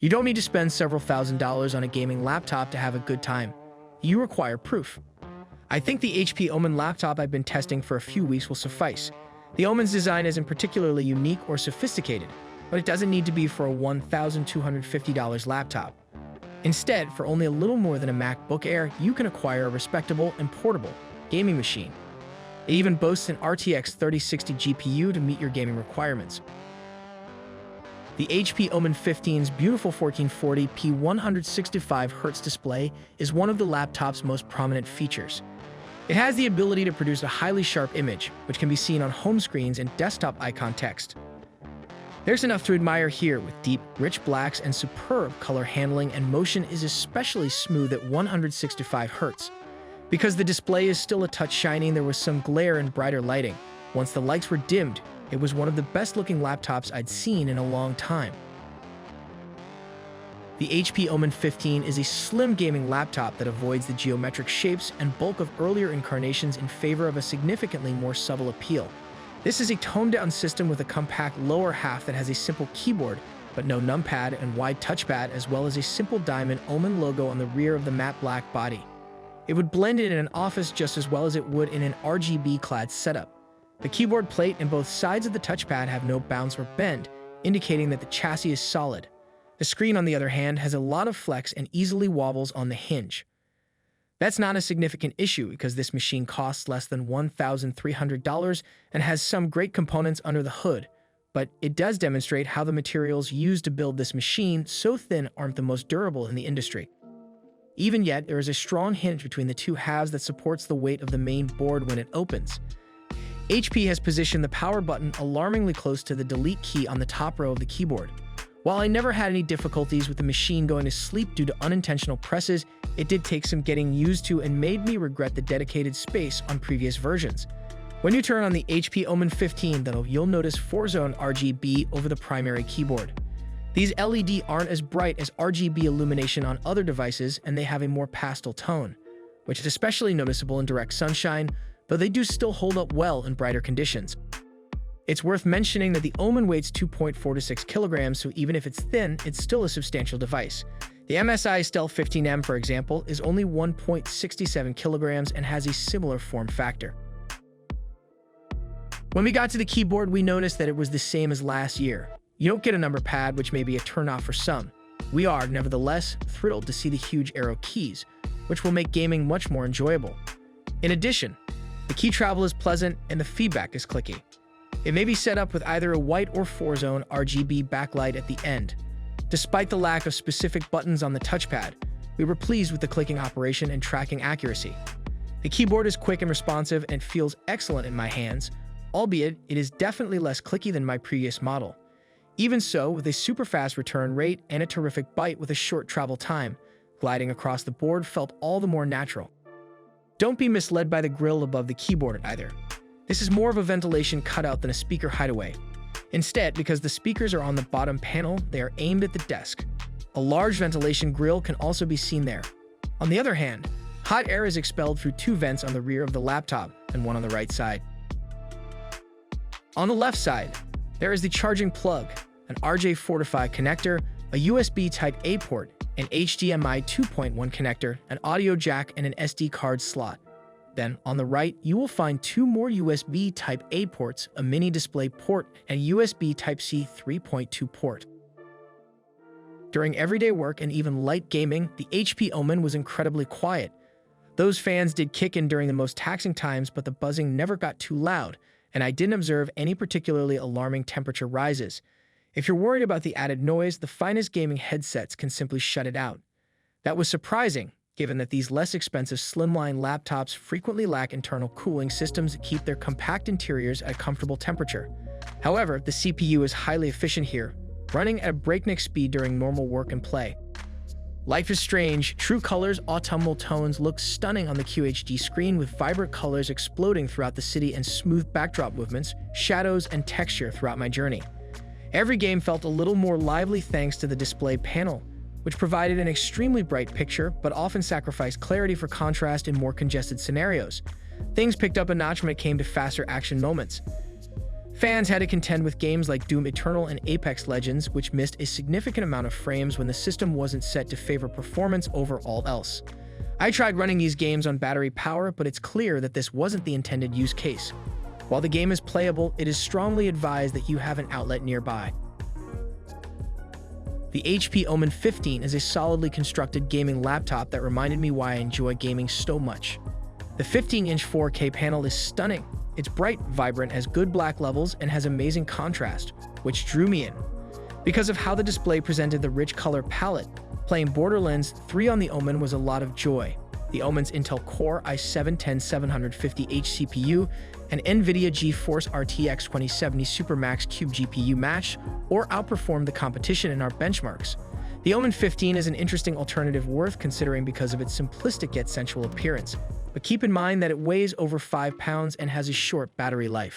You don't need to spend several $1,000s on a gaming laptop to have a good time. You require proof. I think the HP Omen laptop I've been testing for a few weeks will suffice. The Omen's design isn't particularly unique or sophisticated, but it doesn't need to be for a $1,250 laptop. Instead, for only a little more than a MacBook Air, you can acquire a respectable and portable gaming machine. It even boasts an RTX 3060 GPU to meet your gaming requirements. The HP Omen 15's beautiful 1440p 165Hz display is one of the laptop's most prominent features. It has the ability to produce a highly sharp image, which can be seen on home screens and desktop icon text. There's enough to admire here, with deep, rich blacks and superb color handling, and motion is especially smooth at 165 Hz. Because the display is still a touch shiny, there was some glare and brighter lighting. Once the lights were dimmed, it was one of the best-looking laptops I'd seen in a long time. The HP Omen 15 is a slim gaming laptop that avoids the geometric shapes and bulk of earlier incarnations in favor of a significantly more subtle appeal. This is a toned-down system with a compact lower half that has a simple keyboard, but no numpad and wide touchpad, as well as a simple diamond Omen logo on the rear of the matte black body. It would blend in an office just as well as it would in an RGB-clad setup. The keyboard plate and both sides of the touchpad have no bounce or bend, indicating that the chassis is solid. The screen, on the other hand, has a lot of flex and easily wobbles on the hinge. That's not a significant issue because this machine costs less than $1,300 and has some great components under the hood, but it does demonstrate how the materials used to build this machine so thin aren't the most durable in the industry. Even yet, there is a strong hinge between the two halves that supports the weight of the main board when it opens. HP has positioned the power button alarmingly close to the delete key on the top row of the keyboard. While I never had any difficulties with the machine going to sleep due to unintentional presses, it did take some getting used to and made me regret the dedicated space on previous versions. When you turn on the HP Omen 15, though, you'll notice 4-zone RGB over the primary keyboard. These LEDs aren't as bright as RGB illumination on other devices, and they have a more pastel tone, which is especially noticeable in direct sunshine, though they do still hold up well in brighter conditions. It's worth mentioning that the Omen weighs 2.46 kilograms, so even if it's thin, it's still a substantial device. The MSI Stealth 15M, for example, is only 1.67 kilograms and has a similar form factor. When we got to the keyboard, we noticed that it was the same as last year. You don't get a number pad, which may be a turnoff for some. We are, nevertheless, thrilled to see the huge arrow keys, which will make gaming much more enjoyable. In addition, the key travel is pleasant and the feedback is clicky. It may be set up with either a white or 4-zone RGB backlight at the end. Despite the lack of specific buttons on the touchpad, we were pleased with the clicking operation and tracking accuracy. The keyboard is quick and responsive and feels excellent in my hands, albeit it is definitely less clicky than my previous model. Even so, with a super fast return rate and a terrific bite with a short travel time, gliding across the board felt all the more natural. Don't be misled by the grille above the keyboard either. This is more of a ventilation cutout than a speaker hideaway. Instead, because the speakers are on the bottom panel, they are aimed at the desk. A large ventilation grille can also be seen there. On the other hand, hot air is expelled through 2 vents on the rear of the laptop and one on the right side. On the left side, there is the charging plug, an RJ45 connector, a USB Type-A port, an HDMI 2.1 connector, an audio jack, and an SD card slot. Then, on the right, you will find 2 more USB Type-A ports, a mini display port, and USB Type-C 3.2 port. During everyday work and even light gaming, the HP Omen was incredibly quiet. Those fans did kick in during the most taxing times, but the buzzing never got too loud, and I didn't observe any particularly alarming temperature rises. If you're worried about the added noise, the finest gaming headsets can simply shut it out. That was surprising, given that these less expensive slimline laptops frequently lack internal cooling systems that keep their compact interiors at a comfortable temperature. However, the CPU is highly efficient here, running at a breakneck speed during normal work and play. Life is strange. True colors, autumnal tones look stunning on the QHD screen, with vibrant colors exploding throughout the city and smooth backdrop movements, shadows, and texture throughout my journey. Every game felt a little more lively thanks to the display panel, which provided an extremely bright picture, but often sacrificed clarity for contrast in more congested scenarios. Things picked up a notch when it came to faster action moments. Fans had to contend with games like Doom Eternal and Apex Legends, which missed a significant amount of frames when the system wasn't set to favor performance over all else. I tried running these games on battery power, but it's clear that this wasn't the intended use case. While the game is playable, it is strongly advised that you have an outlet nearby. The HP Omen 15 is a solidly constructed gaming laptop that reminded me why I enjoy gaming so much. The 15-inch 4K panel is stunning. It's bright, vibrant, has good black levels, and has amazing contrast, which drew me in. Because of how the display presented the rich color palette, playing Borderlands 3 on the Omen was a lot of joy. The Omen's Intel Core i7-10750H CPU and NVIDIA GeForce RTX 2070 Supermax Cube GPU matched or outperformed the competition in our benchmarks. The Omen 15 is an interesting alternative worth considering because of its simplistic yet sensual appearance, but keep in mind that it weighs over 5 pounds and has a short battery life.